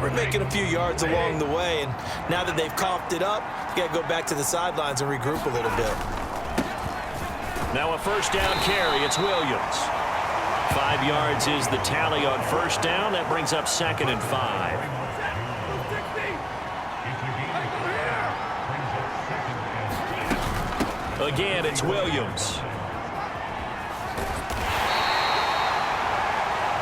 we're making a few yards along the way, and now that they've coughed it up, you got to go back to the sidelines and regroup a little bit. Now a first down carry. It's Williams. 5 yards is the tally on first down. That brings up 2nd and 5. Again, it's Williams.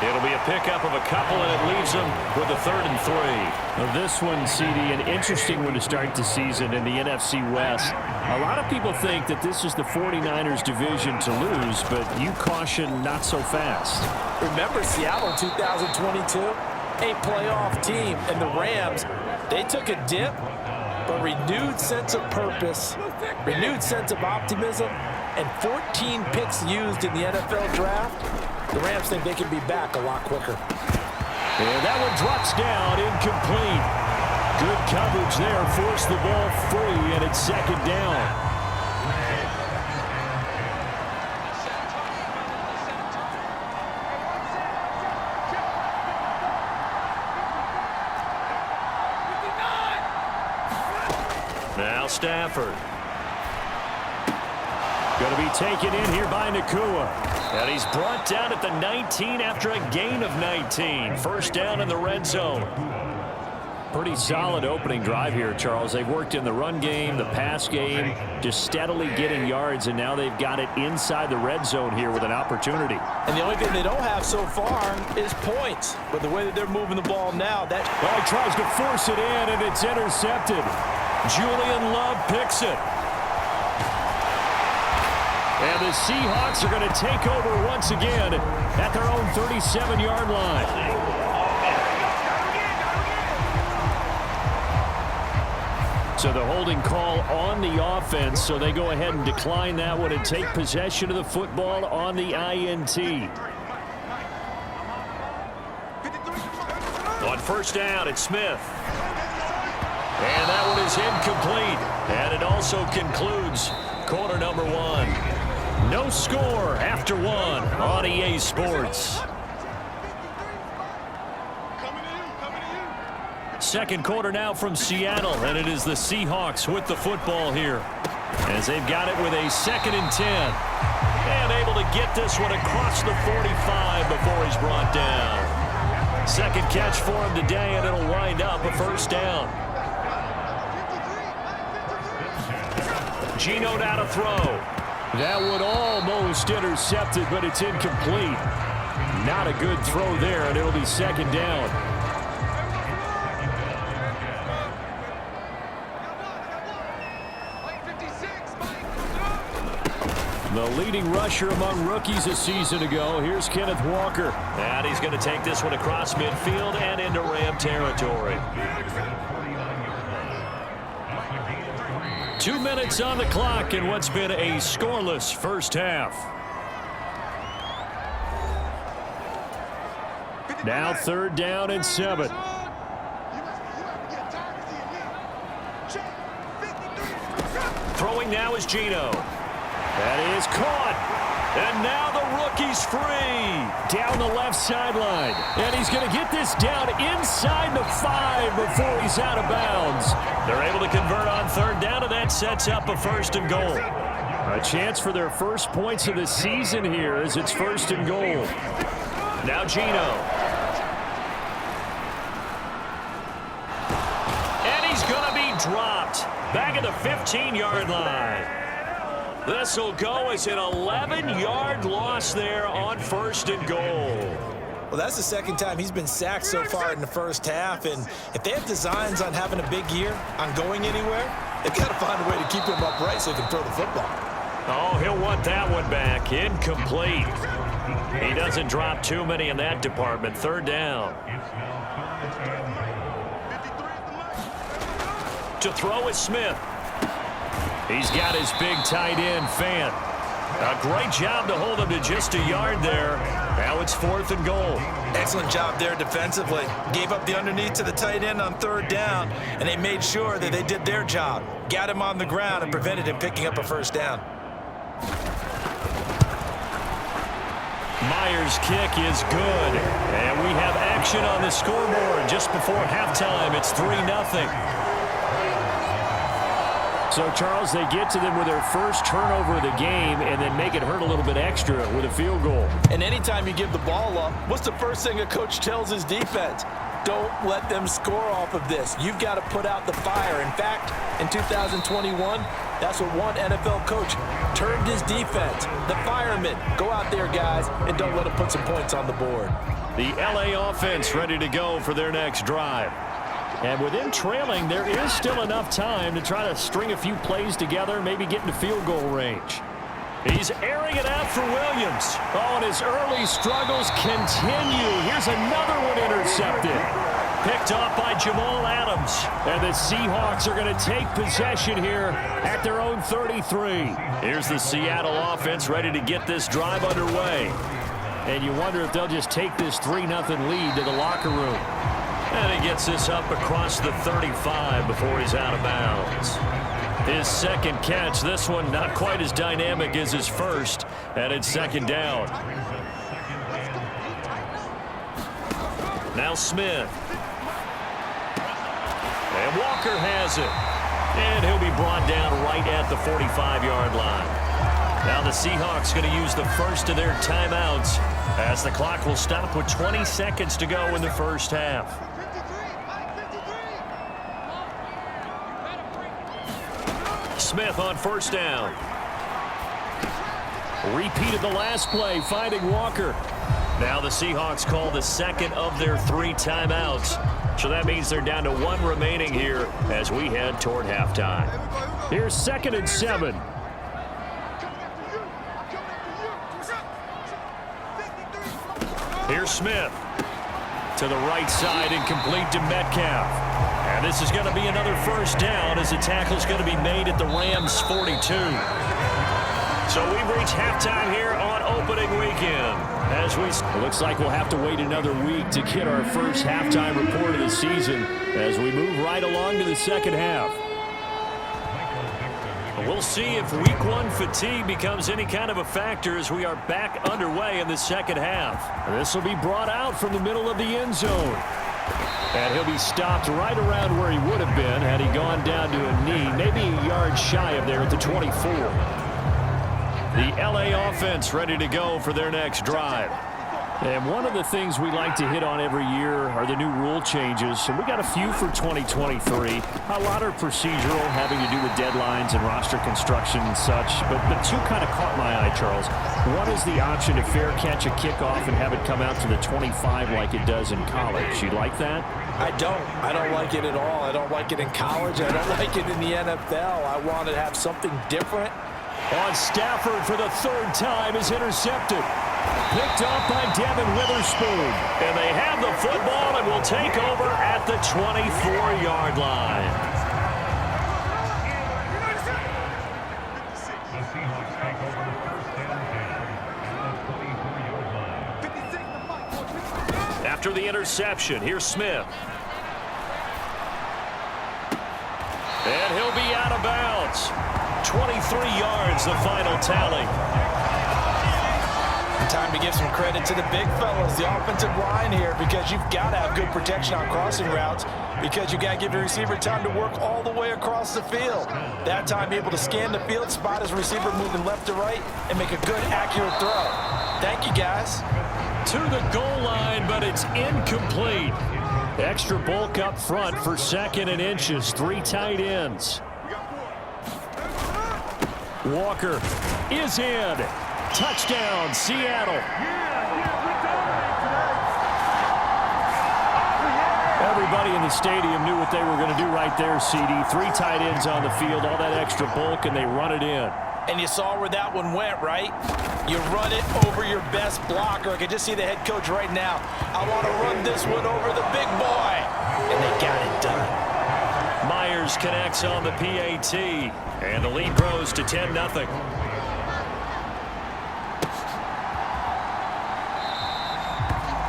It'll be a pickup of a couple, and it leaves them with a 3rd and 3. Now this one, CD, an interesting one to start the season in the NFC West. A lot of people think that this is the 49ers division to lose, but you caution not so fast. Remember Seattle 2022? A playoff team, and the Rams, they took a dip, but renewed sense of purpose, renewed sense of optimism, and 14 picks used in the NFL draft. The Rams think they can be back a lot quicker. And that one drops down, incomplete. Good coverage there, forced the ball free, and it's 2nd down. Now Stafford. Going to be taken in here by Nakua. And he's brought down at the 19 after a gain of 19. First down in the red zone. Pretty solid opening drive here, Charles. They've worked in the run game, the pass game, just steadily getting yards, and now they've got it inside the red zone here with an opportunity. And the only thing they don't have so far is points. But the way that they're moving the ball now, that... Well, he tries to force it in, and it's intercepted. Julian Love picks it. And the Seahawks are going to take over once again at their own 37-yard line. So the holding call on the offense, so they go ahead and decline that one and take possession of the football on the INT. On first down, it's Smith. And that one is incomplete. And it also concludes quarter number 1. No score after 1 on EA Sports. Second quarter now from Seattle, and it is the Seahawks with the football here as they've got it with a 2nd and 10. And able to get this one across the 45 before he's brought down. Second catch for him today, and it'll wind up a first down. Geno now to throw. That one almost intercepted, but it's incomplete. Not a good throw there, and it'll be 2nd down. The leading rusher among rookies a season ago. Here's Kenneth Walker. And he's going to take this one across midfield and into Ram territory. 2 minutes on the clock in what's been a scoreless first half. Now 3rd down and 7. Throwing now is Geno. That is caught. And now the rookie's free. Down the left sideline. And he's going to get this down inside the 5 before he's out of bounds. They're able to convert on 3rd down, and that sets up a 1st and goal. A chance for their first points of the season here as it's 1st and goal. Now Geno. And he's going to be dropped. Back at the 15-yard line. This will go as an 11-yard loss there on 1st and goal. Well, that's the 2nd time he's been sacked so far in the first half, and if they have designs on having a big year, on going anywhere, they've got to find a way to keep him upright so he can throw the football. Oh, he'll want that one back. Incomplete. He doesn't drop too many in that department. 3rd down. To throw is Smith. He's got his big tight end, Fant. A great job to hold him to just a yard there. Now it's 4th and goal. Excellent job there defensively. Gave up the underneath to the tight end on 3rd down, and they made sure that they did their job. Got him on the ground and prevented him picking up a 1st down. Myers' kick is good. And we have action on the scoreboard just before halftime. It's 3-0. So, Charles, they get to them with their first turnover of the game and then make it hurt a little bit extra with a field goal. And anytime you give the ball up, what's the first thing a coach tells his defense? Don't let them score off of this. You've got to put out the fire. In fact, in 2021, that's what one NFL coach termed his defense. The firemen. Go out there, guys, and don't let them put some points on the board. The L.A. offense ready to go for their next drive. And with them trailing, there is still enough time to try to string a few plays together, maybe get into field goal range. He's airing it out for Williams. Oh, and his early struggles continue. Here's another one intercepted. Picked off by Jamal Adams. And the Seahawks are going to take possession here at their own 33. Here's the Seattle offense ready to get this drive underway. And you wonder if they'll just take this 3-0 lead to the locker room. And he gets this up across the 35 before he's out of bounds. His second catch, this one not quite as dynamic as his first, and it's second down. Now Smith. And Walker has it. And he'll be brought down right at the 45-yard line. Now the Seahawks going to use the first of their timeouts as the clock will stop with 20 seconds to go in the first half. Smith on first down. Repeated the last play, finding Walker. Now the Seahawks call the second of their 3 timeouts. So that means they're down to 1 remaining here as we head toward halftime. Here's 2nd and 7. Here's Smith. To the right side, incomplete to Metcalf. And this is going to be another first down as the tackle's going to be made at the Rams' 42. So we've reached halftime here on opening weekend. It looks like we'll have to wait another week to get our first halftime report of the season as we move right along to the second half. We'll see if week 1 fatigue becomes any kind of a factor as we are back underway in the second half. This will be brought out from the middle of the end zone. And he'll be stopped right around where he would have been had he gone down to a knee, maybe a yard shy of there at the 24. The L.A. offense ready to go for their next drive. And one of the things we like to hit on every year are the new rule changes. And we got a few for 2023. A lot are procedural, having to do with deadlines and roster construction and such. But 2 kind of caught my eye, Charles. One is the option to fair catch a kickoff and have it come out to the 25 like it does in college. You like that? I don't. I don't like it at all. I don't like it in college. I don't like it in the NFL. I want to have something different. On Stafford for the 3rd time is intercepted. Picked off by Devin Witherspoon. And they have the football and will take over at the 24-yard line. After the interception, here's Smith. And he'll be out of bounds. 23 yards, the final tally. Time to give some credit to the big fellas, the offensive line here, because you've got to have good protection on crossing routes because you got to give your receiver time to work all the way across the field. That time, be able to scan the field, spot his receiver moving left to right, and make a good, accurate throw. Thank you, guys. To the goal line, but it's incomplete. Extra bulk up front for 2nd and inches. 3 tight ends. Walker is in. Touchdown, Seattle. Everybody in the stadium knew what they were going to do right there, CD. 3 tight ends on the field, all that extra bulk, and they run it in. And you saw where that one went, right? You run it over your best blocker. I can just see the head coach right now. I want to run this one over the big boy. And they got it done. Myers connects on the PAT, and the lead grows to 10-0.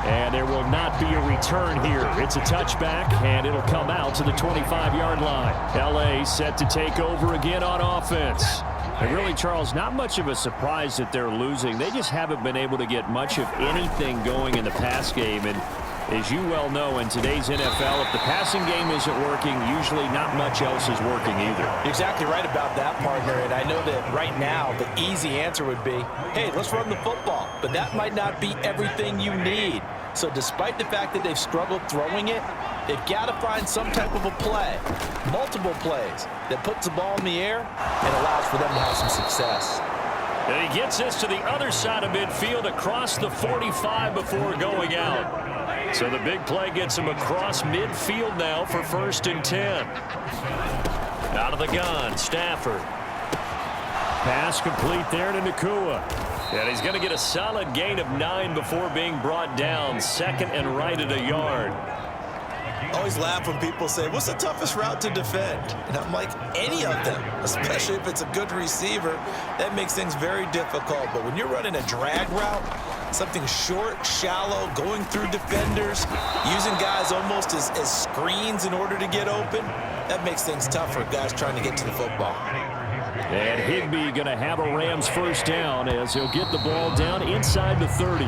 And there will not be a return here. It's a touchback, and it'll come out to the 25-yard line. L.A. set to take over again on offense. And really, Charles, not much of a surprise that they're losing. They just haven't been able to get much of anything going in the pass game. And as you well know, in today's NFL, if the passing game isn't working, usually not much else is working either. You're exactly right about that, partner. And I know that right now the easy answer would be, hey, let's run the football. But that might not be everything you need. So despite the fact that they've struggled throwing it, they've got to find some type of a play, multiple plays, that puts the ball in the air and allows for them to have some success. And he gets this to the other side of midfield across the 45 before going out. So the big play gets him across midfield now for 1st and 10. Out of the gun, Stafford. Pass complete there to Nakua. And he's going to get a solid gain of 9 before being brought down. 2nd and right at a yard. I always laugh when people say, what's the toughest route to defend? And I'm like, any of them, especially if it's a good receiver. That makes things very difficult. But when you're running a drag route, something short, shallow, going through defenders, using guys almost as screens in order to get open, that makes things tough for guys trying to get to the football. And Higbee going to have a Rams 1st down as he'll get the ball down inside the 30.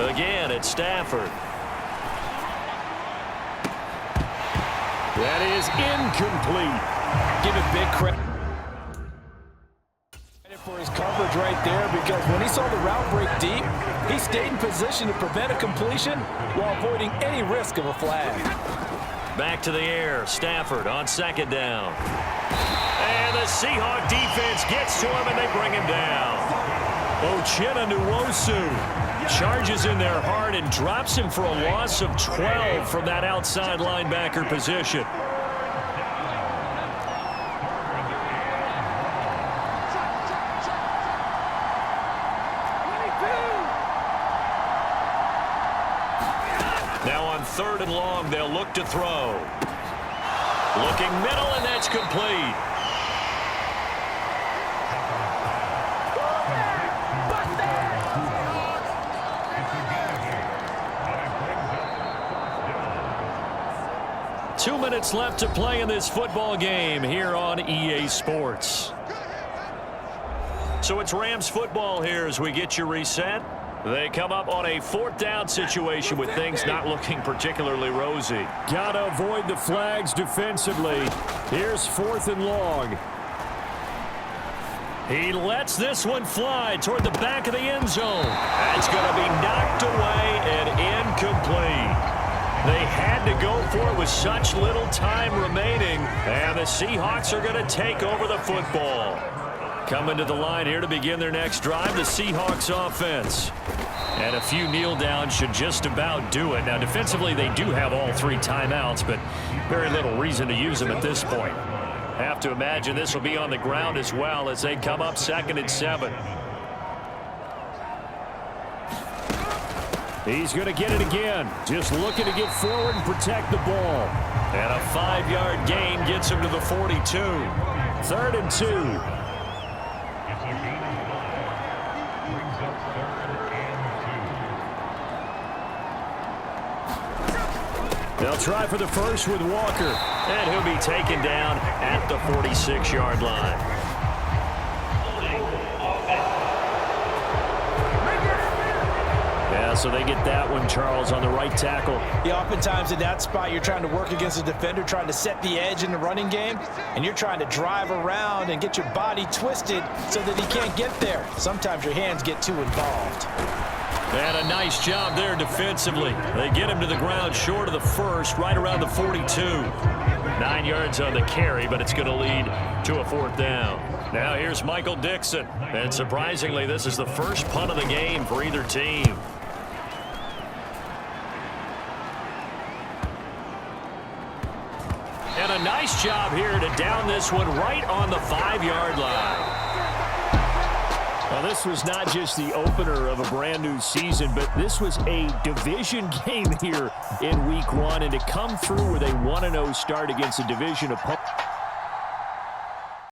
Again, it's Stafford. That is incomplete. Give him big credit for his coverage right there, because when he saw the route break deep, he stayed in position to prevent a completion while avoiding any risk of a flag. Back to the air. Stafford on 2nd down. And the Seahawks defense gets to him, and they bring him down. Uchenna Nwosu charges in there hard and drops him for a loss of 12 from that outside linebacker position. Now on 3rd and long, they'll look to throw. Looking middle, and that's complete. Two minutes left to play in this football game here on EA Sports. So it's Rams football here as we get you reset. They come up on a 4th down situation with things not looking particularly rosy. Gotta avoid the flags defensively. Here's 4th and long. He lets this one fly toward the back of the end zone. That's going to be knocked away and incomplete. They had to go for it with such little time remaining, and the Seahawks are going to take over the football. Coming to the line here to begin their next drive, the Seahawks offense. And a few kneel downs should just about do it. Now, defensively, they do have all 3 timeouts, but very little reason to use them at this point. Have to imagine this will be on the ground as well as they come up 2nd and 7. He's going to get it again. Just looking to get forward and protect the ball. And a 5-yard gain gets him to the 42. 3rd and 2. They'll try for the first with Walker. And he'll be taken down at the 46-yard line. Yeah, so they get that one, Charles, on the right tackle. Yeah, oftentimes in that spot, you're trying to work against a defender, trying to set the edge in the running game, and you're trying to drive around and get your body twisted so that he can't get there. Sometimes your hands get too involved. And a nice job there defensively. They get him to the ground short of the first, right around the 42. 9 yards on the carry, but it's going to lead to a 4th down. Now here's Michael Dixon. And surprisingly, this is the first punt of the game for either team. And a nice job here to down this one right on the 5-yard line. Well, this was not just the opener of a brand new season, but this was a division game here in week 1. And to come through with a 1-0 start against a division opponent.